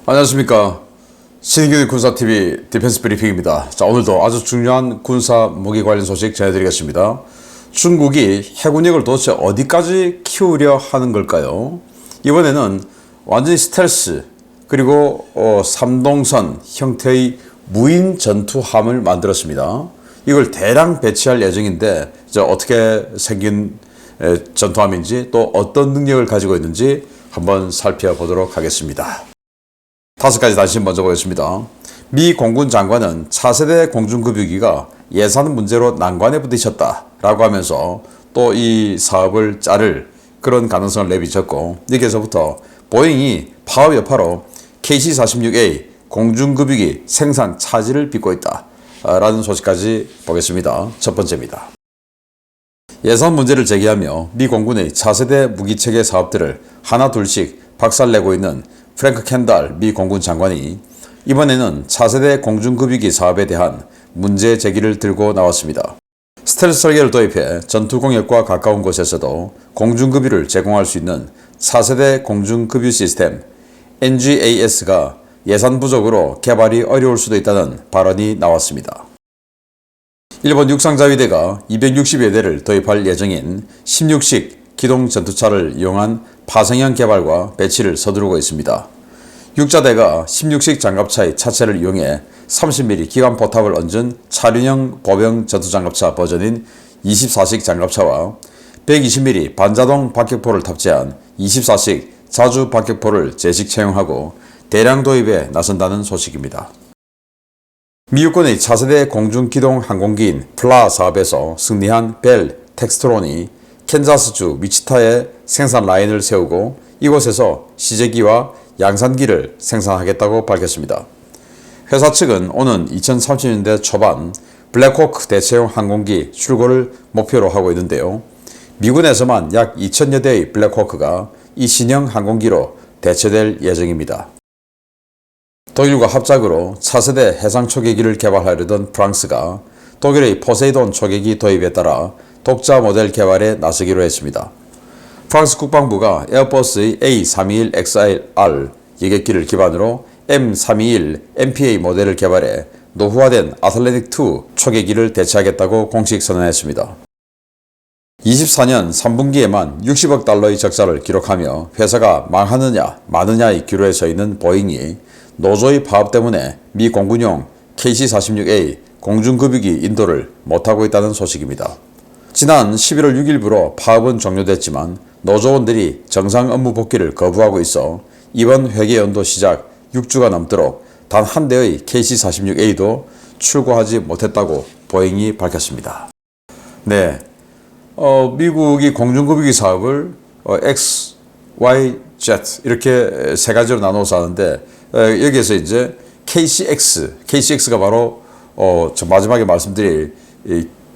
안녕하십니까. 신인균 군사TV 디펜스 브리핑입니다. 자, 오늘도 아주 중요한 군사 무기 관련 소식 전해드리겠습니다. 중국이 해군력을 도대체 어디까지 키우려 하는 걸까요? 이번에는 완전히 스텔스 그리고 3동선 형태의 무인 전투함을 만들었습니다. 이걸 대량 배치할 예정인데 이제 어떻게 생긴 전투함인지 또 어떤 능력을 가지고 있는지 한번 살펴보도록 하겠습니다. 5가지 단신 먼저 보겠습니다. 미 공군 장관은 차세대 공중급유기가 예산 문제로 난관에 부딪혔다라고 하면서 또 이 사업을 자를 그런 가능성을 내비쳤고, 여기에서부터 보잉이 파업 여파로 KC-46A 공중급유기 생산 차질을 빚고 있다라는 소식까지 보겠습니다. 첫 번째입니다. 예산 문제를 제기하며 미 공군의 차세대 무기체계 사업들을 하나 둘씩 박살내고 있는 프랭크 캔달 미 공군 장관이 이번에는 차세대 공중급유기 사업에 대한 문제 제기를 들고 나왔습니다. 스텔스 설계를 도입해 전투 공역과 가까운 곳에서도 공중급유를 제공할 수 있는 차세대 공중급유 시스템 NGAS가 예산 부족으로 개발이 어려울 수도 있다는 발언이 나왔습니다. 일본 육상자위대가 260여 대를 도입할 예정인 16식 기동 전투차를 이용한 파생형 개발과 배치를 서두르고 있습니다. 육자대가 16식 장갑차의 차체를 이용해 30mm 기관 포탑을 얹은 차륜형 보병 전투장갑차 버전인 24식 장갑차와 120mm 반자동 박격포를 탑재한 24식 자주 박격포를 제식 채용하고 대량 도입에 나선다는 소식입니다. 미 육군의 차세대 공중기동 항공기인 플라 사업에서 승리한 벨 텍스트론이 캔자스주 위치타에 생산 라인을 세우고 이곳에서 시제기와 양산기를 생산하겠다고 밝혔습니다. 회사 측은 오는 2030년대 초반 블랙호크 대체용 항공기 출고를 목표로 하고 있는데요. 미군에서만 약 2,000여 대의 블랙호크가 이 신형 항공기로 대체될 예정입니다. 독일과 합작으로 차세대 해상 초계기를 개발하려던 프랑스가 독일의 포세이돈 초계기 도입에 따라 독자 모델 개발에 나서기로 했습니다. 프랑스 국방부가 에어버스의 A321XR 여객기를 기반으로 M321 MPA 모델을 개발해 노후화된 아틀랜틱2 초계기를 대체하겠다고 공식 선언했습니다. 24년 3분기에만 60억 달러의 적자를 기록하며 회사가 망하느냐 마느냐의 기로에 서 있는 보잉이 노조의 파업 때문에 미 공군용 KC-46A 공중급유기 인도를 못하고 있다는 소식입니다. 지난 11월 6일부로 파업은 종료됐지만 노조원들이 정상 업무 복귀를 거부하고 있어 이번 회계 연도 시작 6주가 넘도록 단 한 대의 KC-46A도 출고하지 못했다고 보잉이 밝혔습니다. 네, 미국이 공중급유기 사업을 X, Y, Z 이렇게 세 가지로 나눠서 하는데 여기에서 이제 KCX가 바로 저 마지막에 말씀드릴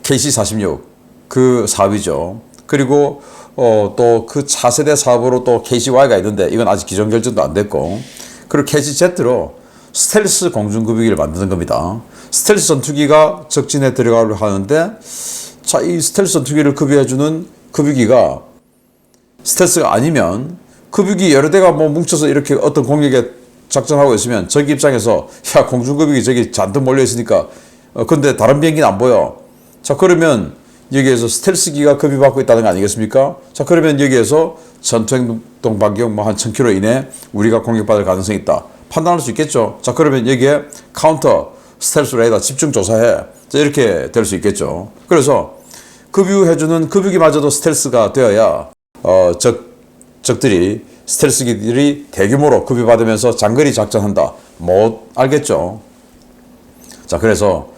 KC-46 그 사업이죠. 그리고 또 그 차세대 사업으로 또 KCY가 있는데 이건 아직 기존 결정도 안 됐고, 그리고 KCZ로 스텔스 공중급유기를 만드는 겁니다. 스텔스 전투기가 적진에 들어가려 하는데, 자, 이 스텔스 전투기를 급유해주는 급유기가 스텔스가 아니면 급유기 여러 대가 뭐 뭉쳐서 이렇게 어떤 공격에 작전하고 있으면 저기 입장에서 야, 공중급유기 저기 잔뜩 몰려 있으니까 근데 다른 비행기는 안 보여. 자, 그러면 여기에서 스텔스기가 급유받고 있다는 거 아니겠습니까? 자, 그러면 여기에서 전투행동 반경 뭐 한 1000km 이내 우리가 공격받을 가능성이 있다. 판단할 수 있겠죠. 자, 그러면 여기에 카운터 스텔스 레이더 집중 조사해. 자, 이렇게 될 수 있겠죠. 그래서 급유해주는 급유기마저도 스텔스가 되어야 적들이 스텔스기들이 대규모로 급유받으면서 장거리 작전한다. 못 알겠죠. 자, 그래서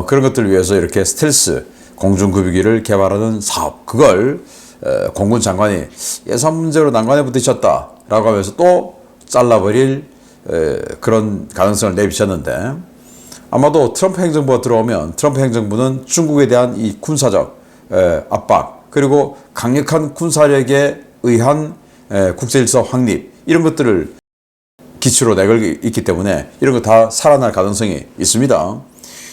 그런 것들을 위해서 이렇게 스텔스 공중급유기를 개발하는 사업, 그걸 공군 장관이 예산 문제로 난관에 부딪혔다라고 하면서 또 잘라버릴 그런 가능성을 내비쳤는데, 아마도 트럼프 행정부가 들어오면 트럼프 행정부는 중국에 대한 이 군사적 압박 그리고 강력한 군사력에 의한 국제질서 확립 이런 것들을 기초로 내걸고 있기 때문에 이런 거 다 살아날 가능성이 있습니다.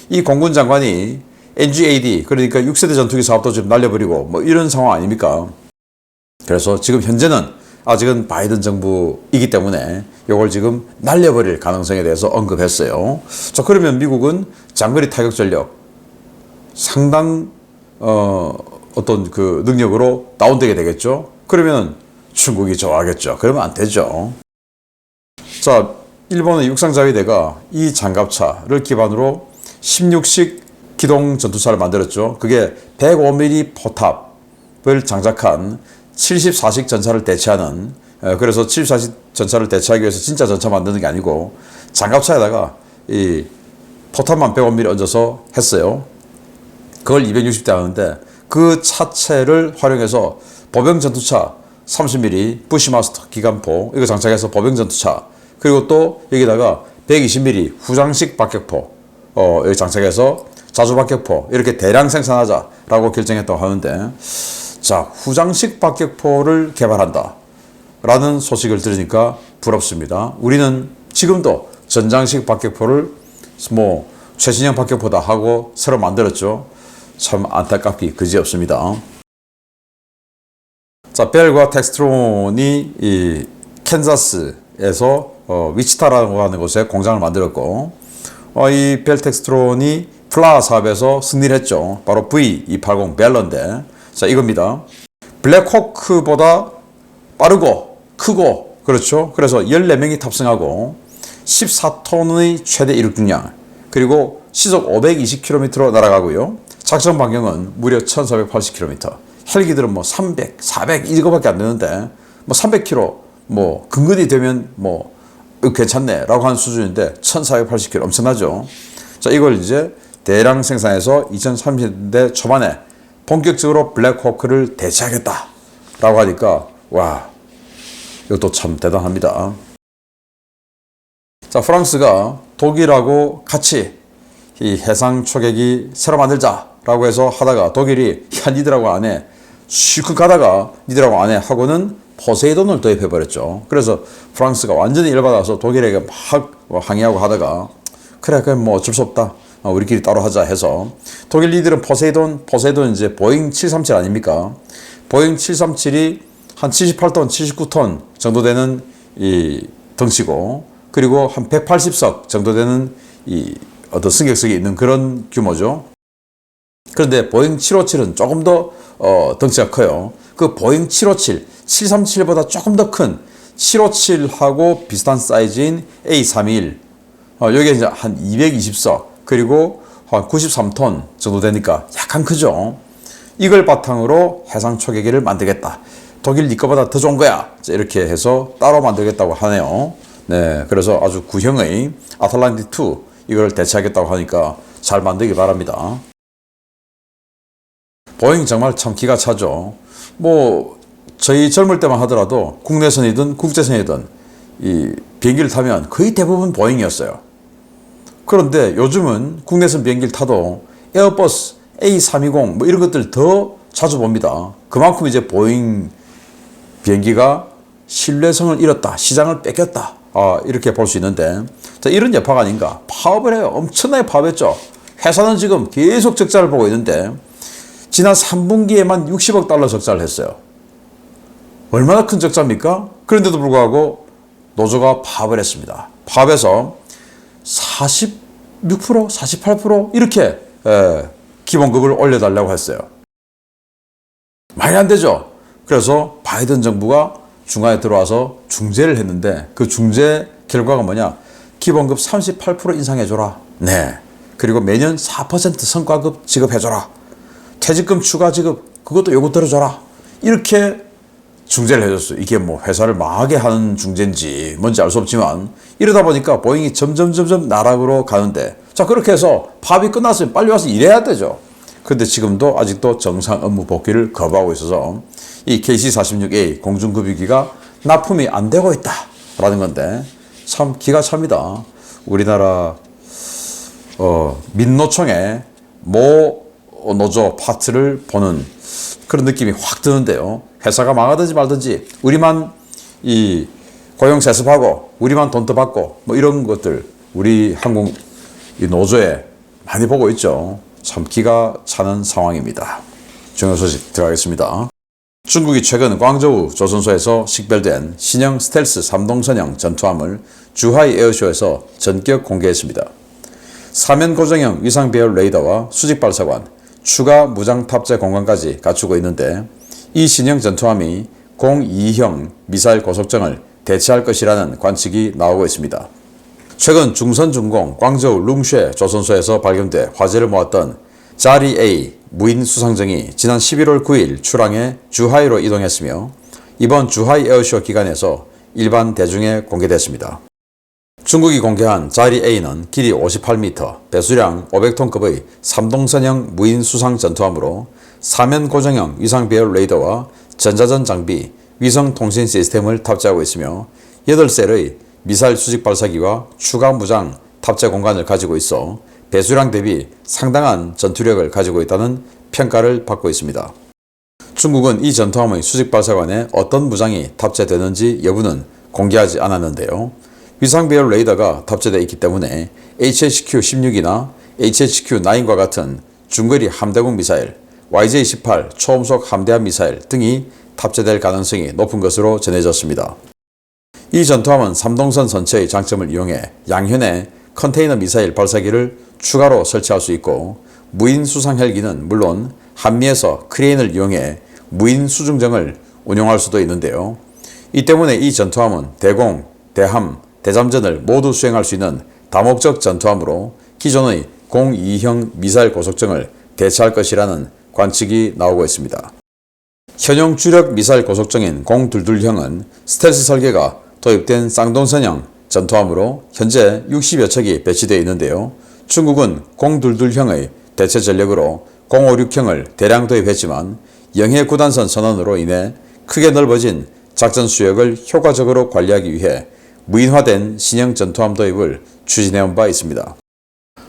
이 공군 장관이 NGAD 그러니까 6세대 전투기 사업도 지금 날려버리고 뭐 이런 상황 아닙니까? 그래서 지금 현재는 아직은 바이든 정부이기 때문에 이걸 지금 날려버릴 가능성에 대해서 언급했어요. 자, 그러면 미국은 장거리 타격 전력 상당 어떤 그 능력으로 다운되게 되겠죠. 그러면 중국이 좋아하겠죠. 그러면 안 되죠. 자, 일본의 육상자위대가 이 장갑차를 기반으로 16식 기동 전투차를 만들었죠. 그게 105mm 포탑을 장착한 74식 전차를 대체하는, 그래서 74식 전차를 대체하기 위해서 진짜 전차 만드는 게 아니고 장갑차에다가 이 포탑만 105mm 얹어서 했어요. 그걸 260대 하는데 그 차체를 활용해서 보병 전투차 30mm 부시마스터 기관포 이거 장착해서 보병 전투차, 그리고 또 여기다가 120mm 후장식 박격포 여기 장착해서 자주 박격포 이렇게 대량 생산하자라고 결정했다고 하는데, 자, 후장식 박격포를 개발한다 라는 소식을 들으니까 부럽습니다. 우리는 지금도 전장식 박격포를 뭐 최신형 박격포다 하고 새로 만들었죠. 참 안타깝기 그지없습니다. 자, 벨과 텍스트론이 이 캔자스에서 위치타라고 하는 곳에 공장을 만들었고, 이 벨 텍스트론이 플라 사업에서 승리를 했죠. 바로 V280 벨러인데, 자, 이겁니다. 블랙호크보다 빠르고 크고, 그렇죠. 그래서 14명이 탑승하고 14톤의 최대 이륙 중량, 그리고 시속 520km로 날아가고요. 작전 반경은 무려 1480km. 헬기들은 뭐 300, 400 이거밖에 안 되는데 뭐 300km 뭐 근근이 되면 뭐 괜찮네 라고 하는 수준인데 1480km 엄청나죠. 자, 이걸 이제 대량 생산해서 2030년대 초반에 본격적으로 블랙호크를 대체하겠다 라고 하니까 와, 이것도 참 대단합니다. 자, 프랑스가 독일하고 같이 이 해상 초계기 새로 만들자 라고 해서 하다가 독일이 야, 니들하고 안 해. 실컷 가다가 니들하고 안 해 하고는 포세이돈을 도입해버렸죠. 그래서 프랑스가 완전히 열받아서 독일에게 막 항의하고 하다가 그래, 그럼 뭐 어쩔 수 없다. 우리끼리 따로 하자 해서 독일 니들은 포세이돈 이제 보잉 737 아닙니까? 보잉 737이 한 78톤, 79톤 정도 되는 이 덩치고, 그리고 한 180석 정도 되는 이 어떤 승객석이 있는 그런 규모죠. 그런데 보잉 757은 조금 더 덩치가 커요. 그 보잉 757, 737보다 조금 더 큰 757하고 비슷한 사이즈인 A321, 여기에 이제 한 220석, 그리고 한 93톤 정도 되니까 약간 크죠. 이걸 바탕으로 해상 초계기를 만들겠다. 독일 니 거보다 더 좋은 거야. 이렇게 해서 따로 만들겠다고 하네요. 네, 그래서 아주 구형의 아틀란틱 2 이걸 대체하겠다고 하니까 잘 만들기 바랍니다. 보잉 정말 참 기가 차죠. 뭐 저희 젊을 때만 하더라도 국내선이든 국제선이든 이 비행기를 타면 거의 대부분 보잉이었어요. 그런데 요즘은 국내선 비행기를 타도 에어버스 A320 뭐 이런 것들 더 자주 봅니다. 그만큼 이제 보잉 비행기가 신뢰성을 잃었다, 시장을 뺏겼다, 이렇게 볼 수 있는데, 자, 이런 여파가 아닌가. 파업을 해요. 엄청나게 파업했죠. 회사는 지금 계속 적자를 보고 있는데 지난 3분기에만 60억 달러 적자를 했어요. 얼마나 큰 적자입니까? 그런데도 불구하고 노조가 파업을 했습니다. 파업해서 46%, 48% 이렇게 기본급을 올려달라고 했어요. 말이 안 되죠. 그래서 바이든 정부가 중간에 들어와서 중재를 했는데 그 중재 결과가 뭐냐? 기본급 38% 인상해줘라. 네. 그리고 매년 4% 성과급 지급해줘라. 퇴직금 추가 지급 그것도 요구 들어줘라. 이렇게 중재를 해줬어요. 이게 뭐 회사를 망하게 하는 중재인지 뭔지 알 수 없지만 이러다 보니까 보잉이 점점 나락으로 가는데, 자, 그렇게 해서 파업이 끝났으면 빨리 와서 일해야 되죠. 그런데 지금도 아직도 정상 업무 복귀를 거부하고 있어서 이 KC-46A 공중급유기가 납품이 안 되고 있다라는 건데 참 기가 찹니다. 우리나라 민노총의 모 노조 파트를 보는 그런 느낌이 확 드는데요. 회사가 망하든지 말든지 우리만 이 고용 세습하고 우리만 돈 더 받고 뭐 이런 것들 우리 한국 이 노조에 많이 보고 있죠. 참 기가 차는 상황입니다. 중요 소식 들어가겠습니다. 중국이 최근 광저우 조선소에서 식별된 신형 스텔스 3동선형 전투함을 주하이 에어쇼에서 전격 공개했습니다. 사면 고정형 위상 배열 레이더와 수직 발사관, 추가 무장 탑재 공간까지 갖추고 있는데 이 신형 전투함이 02형 미사일 고속정을 대체할 것이라는 관측이 나오고 있습니다. 최근 중선 중공 광저우 룽쉐 조선소에서 발견돼 화제를 모았던 자리 A 무인 수상정이 지난 11월 9일 출항해 주하이로 이동했으며 이번 주하이 에어쇼 기간에서 일반 대중에 공개됐습니다. 중국이 공개한 자리 A는 길이 58m, 배수량 500톤급의 3동선형 무인 수상 전투함으로 사면 고정형 위상 배열 레이더와 전자전 장비, 위성 통신 시스템을 탑재하고 있으며 8셀의 미사일 수직 발사기와 추가 무장 탑재 공간을 가지고 있어 배수량 대비 상당한 전투력을 가지고 있다는 평가를 받고 있습니다. 중국은 이 전투함의 수직 발사관에 어떤 무장이 탑재되는지 여부는 공개하지 않았는데요. 위상 배열 레이더가 탑재되어 있기 때문에 HHQ-16이나 HHQ-9과 같은 중거리 함대공 미사일, YJ-18 초음속 함대함 미사일 등이 탑재될 가능성이 높은 것으로 전해졌습니다. 이 전투함은 3동선 전체의 장점을 이용해 양현에 컨테이너 미사일 발사기를 추가로 설치할 수 있고 무인 수상 헬기는 물론 한미에서 크레인을 이용해 무인 수중정을 운용할 수도 있는데요. 이 때문에 이 전투함은 대공, 대함, 대잠전을 모두 수행할 수 있는 다목적 전투함으로 기존의 02형 미사일 고속정을 대체할 것이라는 관측이 나오고 있습니다. 현용 주력 미사일 고속정인 022형은 스텔스 설계가 도입된 쌍동선형 전투함으로 현재 60여 척이 배치되어 있는데요. 중국은 022형의 대체 전력으로 056형을 대량 도입했지만 영해 구단선 선언으로 인해 크게 넓어진 작전 수역을 효과적으로 관리하기 위해 무인화된 신형 전투함 도입을 추진해온 바 있습니다.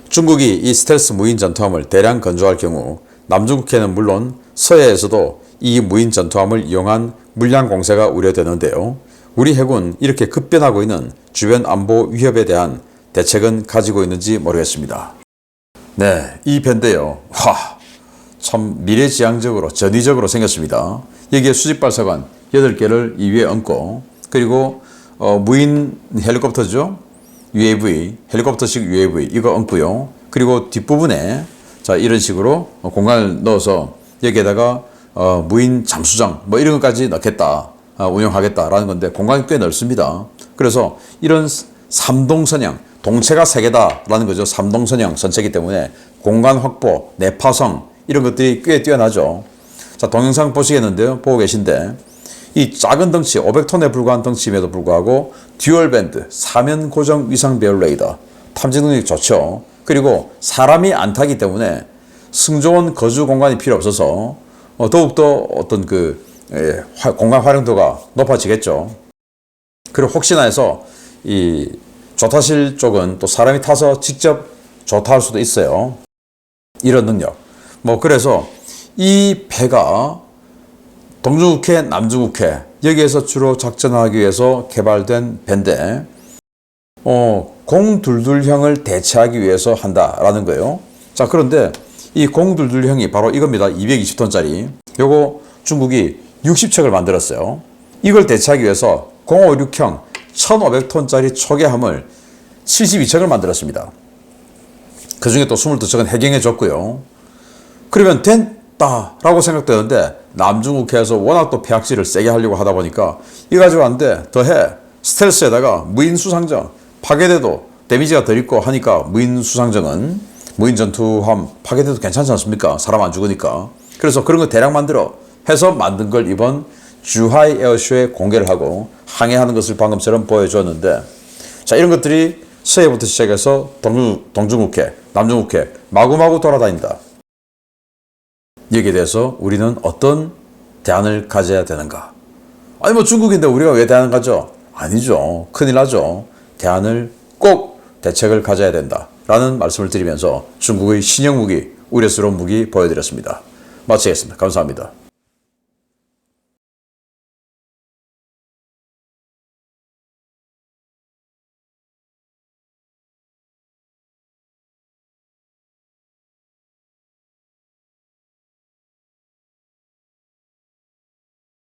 중국이 이 스텔스 무인 전투함을 대량 건조할 경우 남중국해는 물론 서해에서도 이 무인 전투함을 이용한 물량 공세가 우려되는데요. 우리 해군 이렇게 급변하고 있는 주변 안보 위협에 대한 대책은 가지고 있는지 모르겠습니다. 네, 이 배인데요. 참 미래지향적으로 전위적으로 생겼습니다. 여기에 수직발사관 8개를 이 위에 얹고 그리고 무인 헬리콥터죠. UAV, 헬리콥터식 UAV 이거 얹고요. 그리고 뒷부분에 자 이런 식으로 공간을 넣어서 여기에다가 무인 잠수정 뭐 이런 것까지 넣겠다. 운영하겠다라는 건데 공간이 꽤 넓습니다. 그래서 이런 3동선형, 동체가 3개다라는 거죠. 3동선형 전체이기 때문에 공간 확보, 내파성 이런 것들이 꽤 뛰어나죠. 자, 동영상 보시겠는데요. 보고 계신데 이 작은 덩치, 500톤에 불과한 덩치임에도 불구하고 듀얼 밴드, 사면 고정 위상 배열 레이더, 탐지 능력이 좋죠. 그리고 사람이 안 타기 때문에 승조원 거주 공간이 필요 없어서 더욱더 어떤 공간 활용도가 높아지겠죠. 그리고 혹시나 해서 이 조타실 쪽은 또 사람이 타서 직접 조타할 수도 있어요. 이런 능력. 그래서 이 배가 동중국해, 남중국해 여기에서 주로 작전하기 위해서 개발된 배인데 022형을 대체하기 위해서 한다라는 거예요. 자, 그런데 이 022형이 바로 이겁니다. 220톤짜리. 요거 중국이 60척을 만들었어요. 이걸 대체하기 위해서 056형 1500톤짜리 초계함을 72척을 만들었습니다. 그 중에 또 22척은 해경해 줬고요. 그러면 됐다라고 생각되는데 남중국해에서 워낙 또 폐악질을 세게 하려고 하다 보니까 이거 가지고 안 돼. 더해. 스텔스에다가 무인 수상정 파괴돼도 데미지가 덜 있고 하니까 무인 수상정은 무인 전투함 파괴돼도 괜찮지 않습니까? 사람 안 죽으니까. 그래서 그런 거 대량 만들어 해서 만든 걸 이번 주하이 에어쇼에 공개를 하고 항해하는 것을 방금처럼 보여주었는데 자 이런 것들이 서해부터 시작해서 동중국해, 남중국해 마구마구 돌아다닌다. 여기에 대해서 우리는 어떤 대안을 가져야 되는가? 아니 중국인데 우리가 왜 대안을 가져? 아니죠. 큰일 나죠. 대안을 꼭 대책을 가져야 된다. 라는 말씀을 드리면서 중국의 신형 무기, 우려스러운 무기 보여드렸습니다. 마치겠습니다. 감사합니다.